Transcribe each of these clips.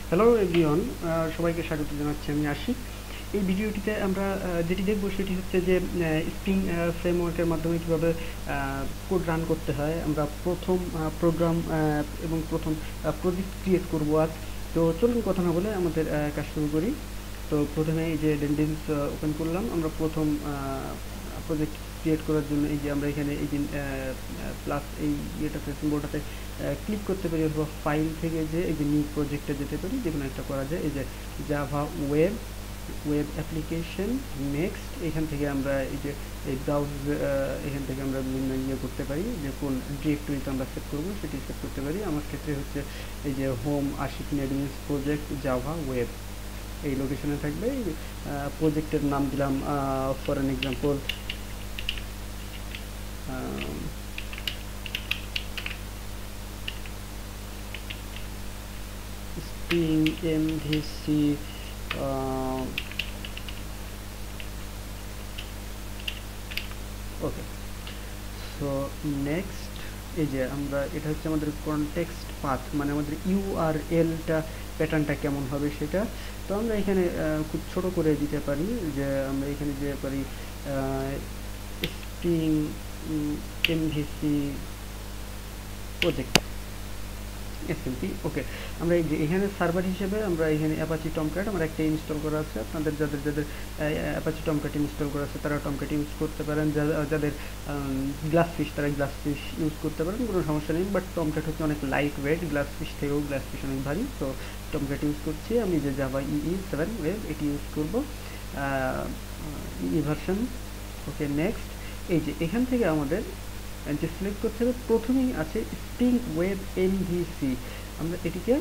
Hello everyone, সবাইকে স্বাগত জানাচ্ছি। আমি আশিক। এই ভিডিওটিতে আমরা যেটি দেখব সেটি হচ্ছে যে স্প্রিং ফ্রেমওয়ার্কের মাধ্যমে কীভাবে কোড রান করতে হয়। আমরা প্রথম প্রোগ্রাম এবং প্রথম প্রজেক্ট ক্রিয়েট করব আজ। তো চলুন কথা না বলে আমাদের কাজ শুরু করি। তো প্রথমে এই যে ডেন্ডেন্স ওপেন করলাম। আমরা প্রথম প্রজেক্ট ক্রিয়েট করার জন্য এই যে আমরা এখানে এই যে প্লাস এই ইয়েটাতে সিম্বলটাতে ক্লিক করতে পারি, অথবা ফাইল থেকে যে এই যে নিউ প্রজেক্টে যেতে পারি, যে কোনো একটা করা যায়। এই যে জাভা ওয়েব অ্যাপ্লিকেশন নেক্সট, এখান থেকে আমরা এই যে এই ব্রাউজ, এখান থেকে আমরা বিভিন্ন ইয়ে করতে পারি, যে কোন ডিরেক্টরিতে আমরা সেট করবো সেটি সেট করতে পারি। আমার ক্ষেত্রে হচ্ছে এই যে home Ashik NetBeans project Java web, এই লোকেশনে থাকবে। প্রজেক্টের নাম দিলাম for an example Spring MVC okay. So next, এই যে আমরা এটা হচ্ছে আমাদের কনটেক্সট পাথ, মানে আমাদের ইউআরএলটা প্যাটার্নটা কেমন হবে সেটা। তো আমরা এখানে খুব ছোট করে দিতে পারি, যে আমরা এখানে দিতে পারি স্প্রিং এমভিসি প্রজেক্ট এসএমপি। ওকে, আমরা এই যে এখানে সার্ভার হিসেবে আমরা এখানে অ্যাপাচি টমক্যাট আমার একটা ইনস্টল করা আছে। আপনাদের যাদের অ্যাপাচি টমক্যাট ইনস্টল করা আছে তারা টমক্যাট ইউজ করতে পারেন। যাদের গ্লাস ফিশ তারা গ্লাস ফিশ ইউজ করতে পারেন, কোনো সমস্যা নেই। বাট টমক্যাট হচ্ছে অনেক লাইট ওয়েট, গ্লাস ফিশ থেকেও গ্লাস ফিশ অনেক ভারী। তো টমক্যাট ইউজ করছি আমি, যে জাভা EE7 ওয়েব এটি ইউজ করব, EE ভার্সন। ওকে নেক্সট, এই যে এখান থেকে আমাদের যে সিলেক্ট করতে হবে, প্রথমেই আছে স্প্রিং ওয়েব এমভিসি। আমরা এটিকে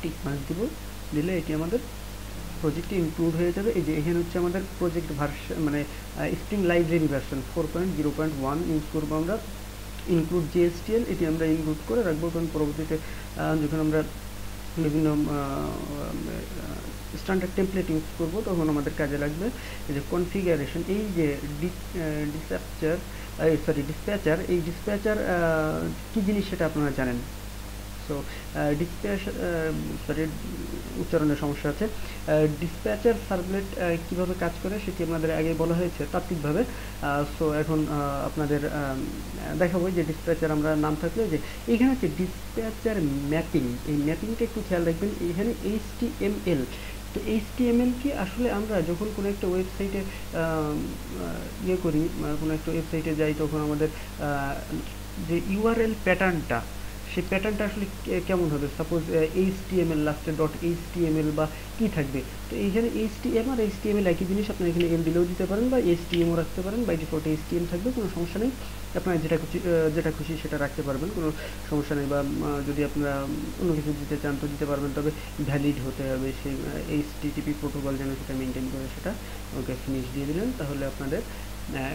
টিক মার্ক দিব, দিলে এটি আমাদের প্রজেক্টে ইনক্লুড হয়ে যাবে। এই যে এখানে হচ্ছে আমাদের প্রজেক্ট ভার্সন, মানে স্প্রিং লাইব্রেরি ভার্সন 4.0.1 ইউজ করবো আমরা। ইনক্লুড জিএসটিএল, এটি আমরা ইনক্লুড করে রাখবো, কারণ পরবর্তীতে যখন আমরা বিভিন্ন স্ট্যান্ডার্ড টেমপ্লেট ইউজ করবো তখন আমাদের কাজে লাগবে। এই যে কনফিগারেশন, এই যে ডিসপ্যাচার, এই ডিসপ্যাচার কী জিনিস সেটা আপনারা জানেন। সো ডিসপ্যাচার, উচ্চারণের সমস্যা আছে। ডিসপ্যাচার সার্ভলেট কীভাবে কাজ করে সেটি আপনাদের আগে বলা হয়েছে তাত্ত্বিকভাবে। সো এখন আপনাদের দেখাবো যে ডিসপ্যাচার আমরা নাম থাকলে যে এইখানে হচ্ছে ডিসপ্যাচার ম্যাপিং, এই ম্যাপিংটা একটু খেয়াল রাখবেন। এখানে HTML, তো HTML কি আসলে আমরা যখন কোনো একটা ওয়েবসাইটে ইয়ে করি, কোনো একটা ওয়েবসাইটে যাই, তখন আমাদের যে ইউআরএল প্যাটার্নটা, সেই প্যাটার্নটা আসলে কেমন হবে। সাপোজ HTML লাস্টে .html বা কি থাকবে। তো এইখানে HTML আর HTML একই জিনিস, আপনারা এখানে এম দিলেও দিতে পারেন বা HTML রাখতে পারেন, বাই ডিফল্ট HTML থাকবে, কোনো সমস্যা নেই। আপনারা যেটা খুশি সেটা রাখতে পারবেন, কোনো সমস্যা নেই। বা যদি আপনারা অন্য কিছু দিতে চান তো দিতে পারবেন, তবে ভ্যালিড হতে হবে সেই HTTP প্রোটোকল যেন সেটা মেনটেন করে সেটা। ওকে, ফিনিশ দিয়ে দিলেন, তাহলে আপনাদের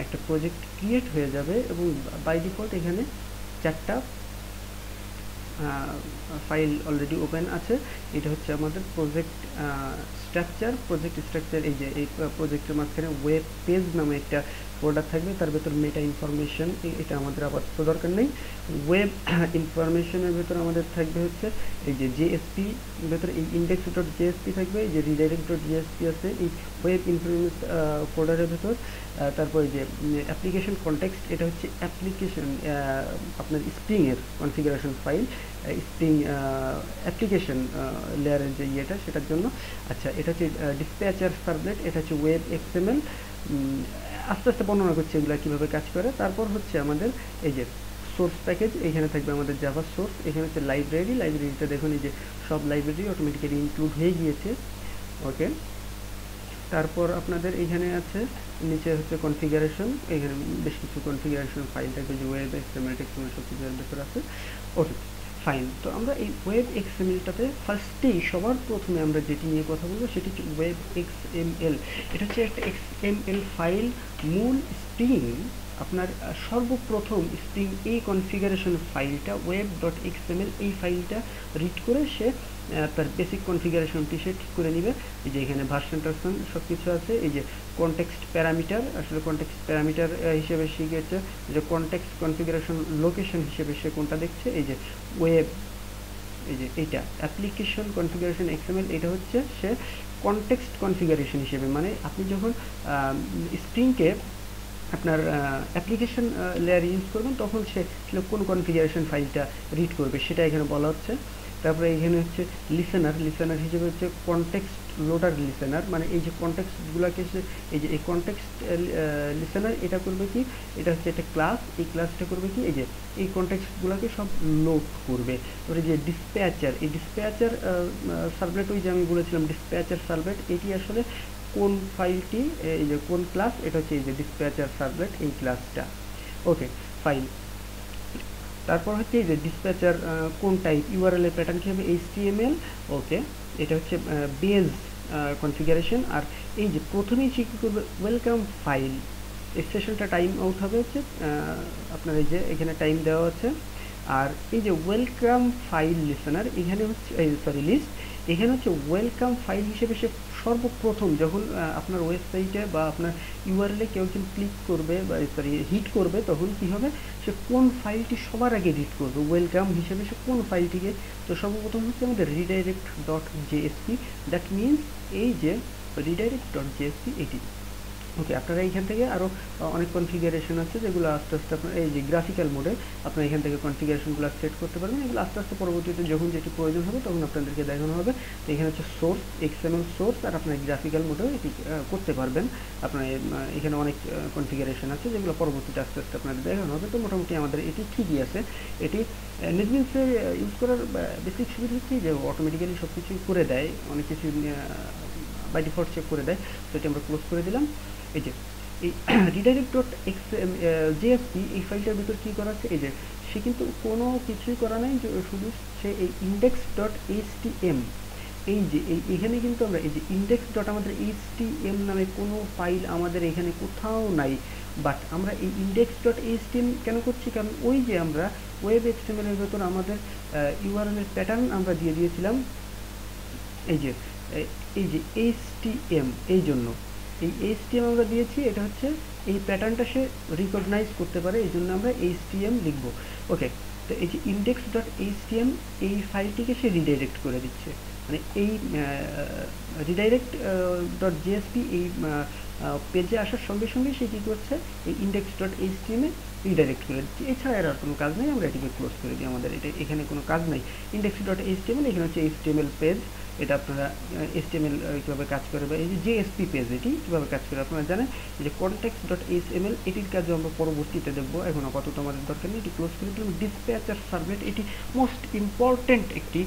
একটা প্রজেক্ট ক্রিয়েট হয়ে যাবে। এবং বাই ডিফল্ট এখানে 4টা ফাইল অলরেডি ওপেন আছে। এটা হচ্ছে আমাদের প্রজেক্ট স্ট্রাকচার। এই যে এই প্রজেক্টের মাঝখানে ওয়েব পেজ নামে একটা ফোল্ডার থাকবে, তার ভেতর মেটা ইনফরমেশন, এটা আমাদের আপাতত দরকার নেই। ওয়েব ইনফরমেশনের ভেতর আমাদের থাকবে হচ্ছে এই যে জেএসপি, ভেতরে এই index.jsp থাকবে, এই যে redirect.jsp আছে এই ওয়েব ইনফরমেশন ফোল্ডারের ভেতর। তারপর এই যে অ্যাপ্লিকেশন কনটেক্সট, এটা হচ্ছে অ্যাপ্লিকেশন আপনার স্প্রিংয়ের কনফিগারেশন ফাইল, স্প্রিং অ্যাপ্লিকেশন লেয়ারের যে ইয়েটা সেটার জন্য। আচ্ছা, এটা হচ্ছে ডিসপ্যাচার সার্ভলেট, এটা হচ্ছে ওয়েব XML। আস্তে আস্তে বর্ণনা করছি এগুলো কীভাবে কাজ করে। তারপর হচ্ছে আমাদের এই যে সোর্স প্যাকেজ, এখানে থাকবে আমাদের জাভা সোর্স। এখানে হচ্ছে লাইব্রেরিতে দেখুন এই যে সব লাইব্রেরি অটোমেটিক্যালি ইনক্লুড হয়ে গিয়েছে। ওকে, তারপর আপনাদের এখানে আছে নিচে হচ্ছে কনফিগারেশন, এখানে বেশ কিছু কনফিগারেশন ফাইল থাকবে, যে ওয়েব XML সব কিছু এর ভেতর আছে। Okay fine. তো আমরা এই ওয়েব XMLটাতে ফার্স্টেই সবার প্রথমে আমরা যেটি নিয়ে কথা বলবো সেটি হচ্ছে ওয়েব XML। এটা হচ্ছে একটা XML ফাইল। মূল স্প্রিং আপনার সর্বপ্রথম স্প্রিং এই কনফিগারেশন ফাইলটা web.xml, এই ফাইলটা রিড করে সে তার বেসিক কনফিগারেশনটি সে ঠিক করে নেবে। এই যে এখানে ভার্সন টার্সন সব কিছু আছে। এই যে কনটেক্সট প্যারামিটার, আসলে কনটেক্সট প্যারামিটার হিসেবে শিখেছে যে কনটেক্সট কনফিগারেশন লোকেশন হিসেবে সে কোনটা দেখছে, এই যে ওয়েব এই যে এইটা অ্যাপ্লিকেশন কনফিগারেশন এক্সএমএল, এটা হচ্ছে সে কনটেক্সট কনফিগারেশন হিসেবে, মানে আপনি যখন স্প্রিংকে আপনার অ্যাপ্লিকেশন লেয়ার ইউজ করবেন তখন সে কোন কনফিগারেশন ফাইলটা রিড করবে সেটা এখানে বলা হচ্ছে। তারপরে এখানে হচ্ছে লিসেনার হিসেবে হচ্ছে কনটেক্সট লোডার লিসেনার, মানে এই যে কনটেক্সটগুলোকে এই যে এই কনটেক্সট লিসেনার এটা করবে কি, এটা হচ্ছে একটা ক্লাস, এই ক্লাসটা করবে কি এই যে এই কনটেক্সটগুলোকে সব লোড করবে। তারপরে যে ডিসপ্যাচার, এই ডিসপ্যাচার সার্ভলেট, ওই যে আমি বলেছিলাম ডিসপ্যাচার সার্ভলেট, এটি আসলে কোন ফাইলটি, এই যে কোন ক্লাস, এটা হচ্ছে এই যে ডিসপ্যাচার সার্ভলেট এই ক্লাসটা। ওকে ফাইল। তারপর হচ্ছে এই যে ডিসপ্যাচার কোন টাইপ, ইউআরএল এর প্যাটার্ন কি হবে, এইচটিএমএল। ওকে, এটা হচ্ছে বেজ কনফিগারেশন। আর এই যে প্রথমেই সে কী করবে, ওয়েলকাম ফাইল, এই সেশনটা টাইম আউট হবে হচ্ছে আপনার এই যে এখানে টাইম দেওয়া আছে। আর এই যে ওয়েলকাম ফাইল লিসেনার, এখানে হচ্ছে সরি লিস্ট, এখানে হচ্ছে ওয়েলকাম ফাইল হিসেবে সে সর্বপ্রথম যখন আপনার ওয়েবসাইটে বা আপনার ইউআরএলে কেউ একজন ক্লিক করবে বা সরি হিট করবে, তখন কি হবে, সে কোন ফাইলটি সবার আগে রিড করবে, ওয়েলকাম হিসেবে সে কোন ফাইলটিকে। তো সর্বপ্রথম হচ্ছে আমাদের redirect dot JSP, that means এই যে রিডাইরেক্ট ডট জেএসপি এটি। ওকে, আপনারা এইখান থেকে আরও অনেক কনফিগারেশন আছে যেগুলো আস্তে আস্তে আপনার এই যে গ্রাফিক্যাল মোডে আপনারা এখান থেকে কনফিগারেশনগুলো সেট করতে পারবেন। এগুলো আস্তে আস্তে পরবর্তীতে যখন যেটি প্রয়োজন হবে তখন আপনাদেরকে দেখানো হবে। তো এখানে হচ্ছে সোর্স, এক্সএমএল সোর্স, আর আপনার গ্রাফিক্যাল মোডেও এটি করতে পারবেন। আপনার এখানে অনেক কনফিগারেশন আছে যেগুলো পরবর্তীতে আস্তে আস্তে আপনাদের দেখানো হবে। তো মোটামুটি আমাদের এটি ঠিকই আছে। এটি নেটবিনসের ইউজ করার বেসিক সুবিধা হচ্ছে যে অটোমেটিক্যালি সব কিছু করে দেয়, অনেক কিছু বাই ডিফল্ট চেক করে দেয়। তো এটি আমরা ক্লোজ করে দিলাম। এই যে এই রিডাইরেক্ট ডট জেএসপি এই ফাইলটার ভিতর কী করা আছে, এই যে সে কিন্তু কোনো কিছুই করা নাই, যে শুধু সে এই ইন্ডেক্স ডট এইচটিএম, এই যে এখানে কিন্তু আমরা এই যে ইন্ডেক্স ডট আমাদের এইচটিএম নামে কোনো ফাইল আমাদের এখানে কোথাও নাই, বাট আমরা এই ইন্ডেক্স ডট এইচটিএম কেন করছি, কারণ ওই যে আমরা ওয়েব এক্সএমএল এর ভেতর আমাদের ইউআরএল এর প্যাটার্ন আমরা দিয়ে দিয়েছিলাম, এই যে এইচটিএম, এই জন্য এই এইচটিএম আমরা দিয়েছি, এটা হচ্ছে এই প্যাটার্নটা সে রিকগনাইজ করতে পারে, এই জন্য আমরা এইচটিএম লিখব। ওকে, তো এই যে ইন্ডেক্স ডট এইচটিএম এই ফাইলটিকে সে রিডাইরেক্ট করে দিচ্ছে, মানে এই রিডাইরেক্ট ডট জেএসপি এই পেজে আসার সঙ্গে সঙ্গে সে কী করছে, এই ইন্ডেক্স ডট এইচটিএমে রিডাইরেক্ট করে দিচ্ছে। এছাড়া আর কোনো কাজ নেই, আমরা এটিকে ক্লোজ করে দিই, আমাদের এটা এখানে কোনো কাজ নেই। ইন্ডেক্স ডট এইচটিএমএল, এখানে হচ্ছে এইচটিএমএল পেজ, এটা আপনারা এইচটিএমএল কীভাবে কাজ করে, বা এই যে জেএসপি পেজ এটি কীভাবে কাজ করে আপনারা জানেন। এই যে কনটেক্সট ডট এইচএমএল এটির কাজও আমরা পরবর্তীতে দেখবো, এখন আপাতত আমাদের দরকার নেই, এটি ক্লোজ করে দিলাম। ডিসপ্যাচার সার্ভলেট, এটি মোস্ট ইম্পর্টেন্ট একটি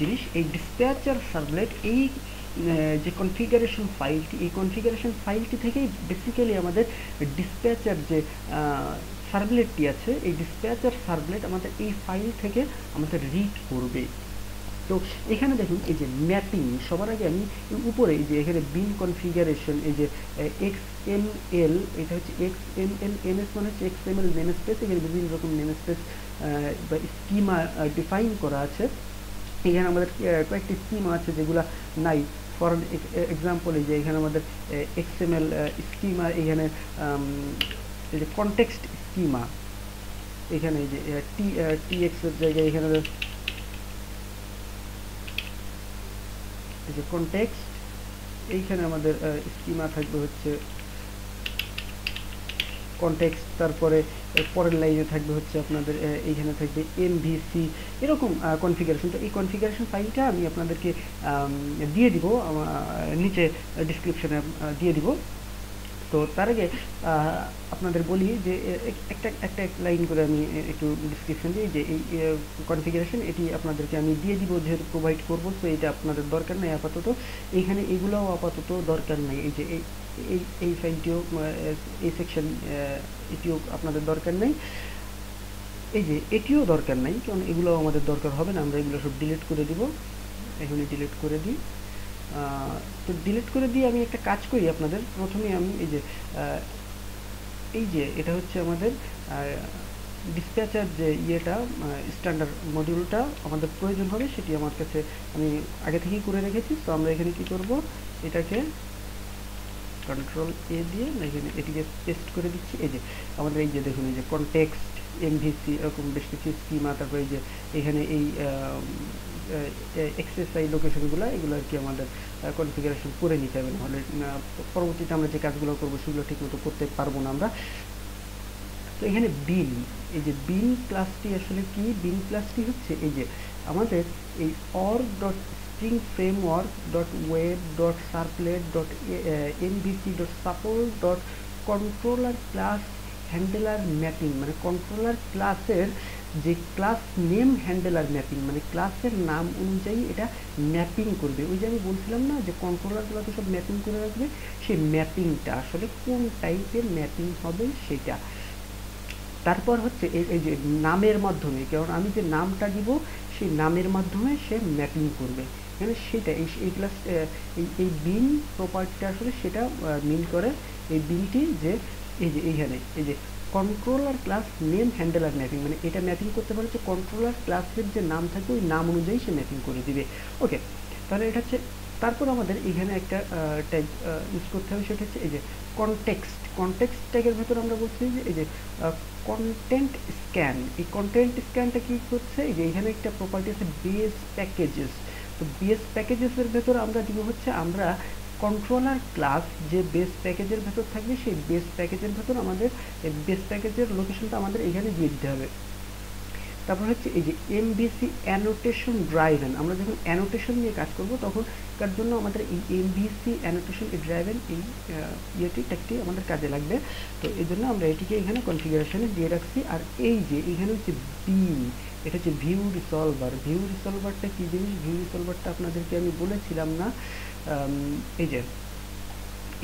জিনিস। এই ডিসপ্যাচার সার্ভলেট এই যে কনফিগারেশন ফাইলটি, এই কনফিগারেশন ফাইলটি থেকেই বেসিক্যালি আমাদের ডিসপ্যাচার যে সার্ভলেটটি আছে, এই ডিসপ্যাচার সার্ভলেট আমাদের এই ফাইল থেকে আমাদের রিড করবে। তো এখানে দেখুন এই যে ম্যাপিং, সবার আগে আমি উপরে এই যে এখানে বিন কনফিগারেশন, এই যে XML, এটা হচ্ছে XML NS মানে হচ্ছে XML নেম স্পেস, এখানে বিভিন্ন রকম নেম স্পেস বা স্কিমা ডিফাইন করা আছে। এখানে আমাদের কয়েকটি স্কিমা আছে যেগুলো নাই, ফর এক্সাম্পল এই যে এখানে আমাদের XML স্কিমা, এখানে এই যে কনটেক্সট স্কিমা, এখানে এই যে TX এর জায়গায় এখানে এই যে কনটেক্সট, এইখানে আমাদের স্কিমা থাকবে হচ্ছে কনটেক্সট, তারপরে পরের লাইনে থাকবে হচ্ছে আপনাদের এইখানে থাকবে MVC, এরকম কনফিগারেশন। তো এই কনফিগারেশন ফাইলটা আমি আপনাদেরকে দিয়ে দিব, নিচে ডিসক্রিপশনে দিয়ে দিব। তো তার আগে আপনাদের বলি যে একটা লাইন করে আমি একটু ডিসক্রিপশন দিই, যে এই কনফিগারেশন এটি আপনাদেরকে আমি দিয়ে দিব, যেহেতু প্রোভাইড করবো, তো এটা আপনাদের দরকার নেই আপাতত, এইখানে এগুলোও আপাতত দরকার নেই। এই যে এই ফাইলটিও, এই সেকশন এটিও আপনাদের দরকার নেই, এই যে এটিও দরকার নাই, কারণ এগুলো আমাদের দরকার হবে না, আমরা এগুলো সব ডিলিট করে দিব। এখনই ডিলিট করে দিই। তো ডিলিট করে দিয়ে আমি একটা কাজ করি, আপনাদের প্রথমে আমি এই যে এটা হচ্ছে আমাদের ডিসপ্যাচার যে ইয়েটা স্ট্যান্ডার্ড মডিউলটা আমাদের প্রয়োজন হবে, সেটি আমার কাছে আমি আগে থেকেই করে রেখেছি। তো আমরা এখানে কি করব, এটাকে কন্ট্রোল A দিয়ে এখানে এটিকে পেস্ট করে দিচ্ছি। এই যে আমাদের এই যে দেখুন এই যে কনটেক্সট MVC এরকম বেশ কিছু স্কিমা, তারপরে এই যে এখানে এই এক্সএসআই লোকেশনগুলো এগুলো আর কি আমাদের কনফিগারেশন করে নিতে হবে, নাহলে পরবর্তীতে আমরা যে কাজগুলো করবো সেগুলো ঠিকমতো করতে পারবো না আমরা। তো এখানে বিন, এই যে বিন ক্লাসটি আসলে কি, বিন ক্লাসটি হচ্ছে এই যে আমাদের এই or dot string framework dot web dot servlet dot MVC dot support dot controller class handler mapping, মানে কন্ট্রোলার ক্লাসের যে ক্লাস নেম হ্যান্ডেলার ম্যাপিং, মানে ক্লাসের নাম অনুযায়ী এটা ম্যাপিং করবে। ওই যে আমি বলছিলাম না যে কন্ট্রোলারগুলোকে সব ম্যাপিং করে রাখবে, সেই ম্যাপিংটা আসলে কোন টাইপের ম্যাপিং হবে সেটা। তারপর হচ্ছে এই যে নামের মাধ্যমে, কারণ আমি যে নামটা দিব সেই নামের মাধ্যমে সে ম্যাপিং করবে, মানে সেটা এই ক্লাস এই বিন প্রপার্টিটা আসলে সেটা মিন করে। এই বিনটি যে এই যে এইখানে এই যে controller class name handler mapping, মানে এটা ম্যাপিং করতে পারে যে কন্ট্রোলার ক্লাসের যে নাম থাকবে ওই নাম অনুযায়ী সে ম্যাপিং করে দিবে। ওকে, তাহলে এটা হচ্ছে। তারপর আমাদের এখানে একটা ট্যাগ ইউজ করতে হবে, সেটা হচ্ছে এই যে কনটেক্সট। কনটেক্সট ট্যাগের ভেতর আমরা বলছি যে এই যে কন্টেন্ট স্ক্যান। এই কন্টেন্ট স্ক্যানটা কি করছে, এই যে এখানে একটা প্রপার্টি আছে বেস প্যাকেজেস। তো বেস প্যাকেজেসের ভেতর আমরা দিব হচ্ছে আমরা কন্ট্রোলার ক্লাস যে বেস প্যাকেজের ভেতর থাকবে সেই বেস প্যাকেজের ভেতর আমাদের বেস প্যাকেজের লোকেশনটা আমাদের এখানে দিয়ে দিতে হবে। তারপর হচ্ছে এই যে এমভিসি অ্যানোটেশন ড্রাইভেন, আমরা যখন অ্যানোটেশন নিয়ে কাজ করব তখন তার জন্য আমাদের এই এমভিসি অ্যানোটেশন ড্রাইভেন এই ট্যাগটি আমাদের কাজে লাগবে। তো এই জন্য আমরা এটিকে এখানে কনফিগারেশনে দিয়ে রাখছি। আর এই যে এখানে হচ্ছে বিন, এটা হচ্ছে ভিউ রিসলভার। ভিউ রিসলভারটা কি জিনিস, ভিউ রিসলভারটা আপনাদেরকে আমি বলেছিলাম না। এই যে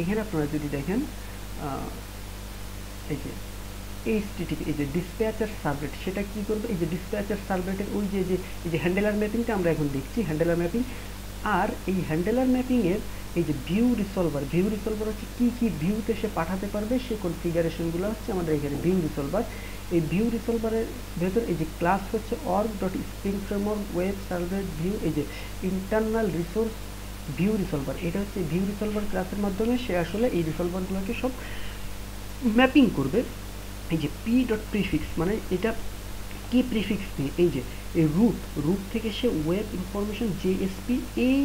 এখানে আপনারা যদি দেখেন এই যে এইচটিটিপি, এই যে ডিসপ্যাচার সার্ভলেট, সেটা কি করবে, এই যে ডিসপ্যাচার সার্ভলেটের ওই যে এই যে হ্যান্ডেলার ম্যাপিংটা আমরা এখন দেখছি, হ্যান্ডেলার ম্যাপিং। আর এই হ্যান্ডেলার ম্যাপিংয়ের এই যে ভিউ রিসলভার, ভিউ রিসলভার হচ্ছে কি কি ভিউতে সে পাঠাতে পারবে সেই কনফিগারেশনগুলো হচ্ছে আমাদের এখানে ভিউ রিসলভার। এই ভিউ রিসলভারের ভেতর এই যে ক্লাস হচ্ছে org dot spring framework web servlet view, এই যে ইন্টারনাল রিসোর্স ভিউ রিসলভার, এটা হচ্ছে ভিউ রিসলভার ক্লাসের মাধ্যমে সে আসলে এই রিসলভারগুলোকে সব ম্যাপিং করবে। এই যে পি ডট প্রিফিক্স, মানে এটা কি প্রিফিক্স নিয়ে, এই যে এই রুট থেকে সে ওয়েব ইনফরমেশন জেএসপি এই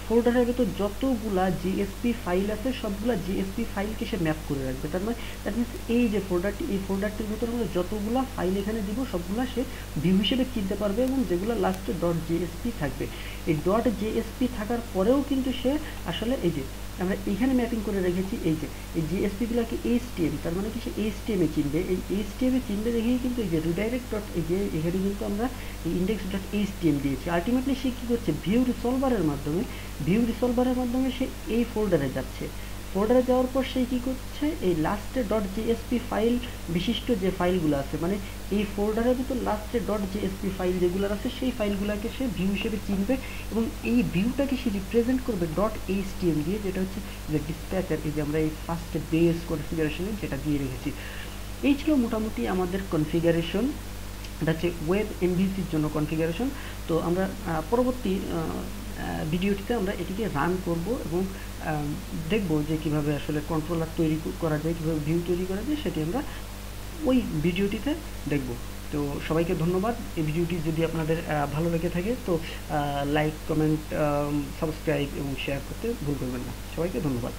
ফোল্ডারের ভেতর যতগুলা জিএসপি ফাইল আছে সবগুলা জিএসপি ফাইলকে সে ম্যাপ করে রাখবে। তার মানে দ্যাট মিনস এই যে ফোল্ডারটি, এই ফোল্ডারটির ভেতর আমরা যতগুলা ফাইল এখানে দিব সবগুলা সে ভিউ হিসেবে চিনতে পারবে, এবং যেগুলো লাস্টে ডট জেএসপি থাকবে। এই ডট জেএসপি থাকার পরেও কিন্তু সে আসলে এই যে আমরা এখানে ম্যাপিং করে রেখেছি এই যে এই জিএসপিগুলোকে এইচটিএম, তার মানে কি সে এইচটিএমে চিনবে। এই এইচটিএমে চিনবে দেখেই কিন্তু এই যে রিডাইরেক্ট ডট, এই যে এখানে কিন্তু আমরা এই ইন্ডেক্স ডট এইচটিএম দিয়েছি। আলটিমেটলি সে কী করছে, ভিউ রিসলভারের মাধ্যমে সে এই ফোল্ডারে যাচ্ছে। ফোল্ডারে যাওয়ার পর সে কী করছে, এই লাস্টে ডট জেএসপি ফাইল বিশিষ্ট যে ফাইলগুলো আছে, মানে এই ফোল্ডারের ভিতর লাস্টে ডট জেএসপি ফাইল যেগুলো আছে সেই ফাইলগুলোকে সে ভিউ হিসেবে চিনবে, এবং এই ভিউটাকে সে রিপ্রেজেন্ট করবে ডট এইচটিএম দিয়ে, যেটা হচ্ছে যে ডিসপ্যাচার, এই যে আমরা এই ফার্স্টে বেস কনফিগারেশনে যেটা দিয়ে রেখেছি। এই ছিল মোটামুটি আমাদের কনফিগারেশন, এটা হচ্ছে ওয়েব এমভিসির জন্য কনফিগারেশন। তো আমরা পরবর্তী ভিডিওটিতে আমরা এটিকে রান করব এবং দেখব যে কিভাবে আসলে কন্ট্রোলার তৈরি করা যায়, কীভাবে ভিউ তৈরি করা যায়, সেটি আমরা ওই ভিডিওটিতে দেখব। তো সবাইকে ধন্যবাদ। এই ভিডিওটি যদি আপনাদের ভালো লেগে থাকে তো লাইক, কমেন্ট, সাবস্ক্রাইব এবং শেয়ার করতে ভুল করবেন না। সবাইকে ধন্যবাদ।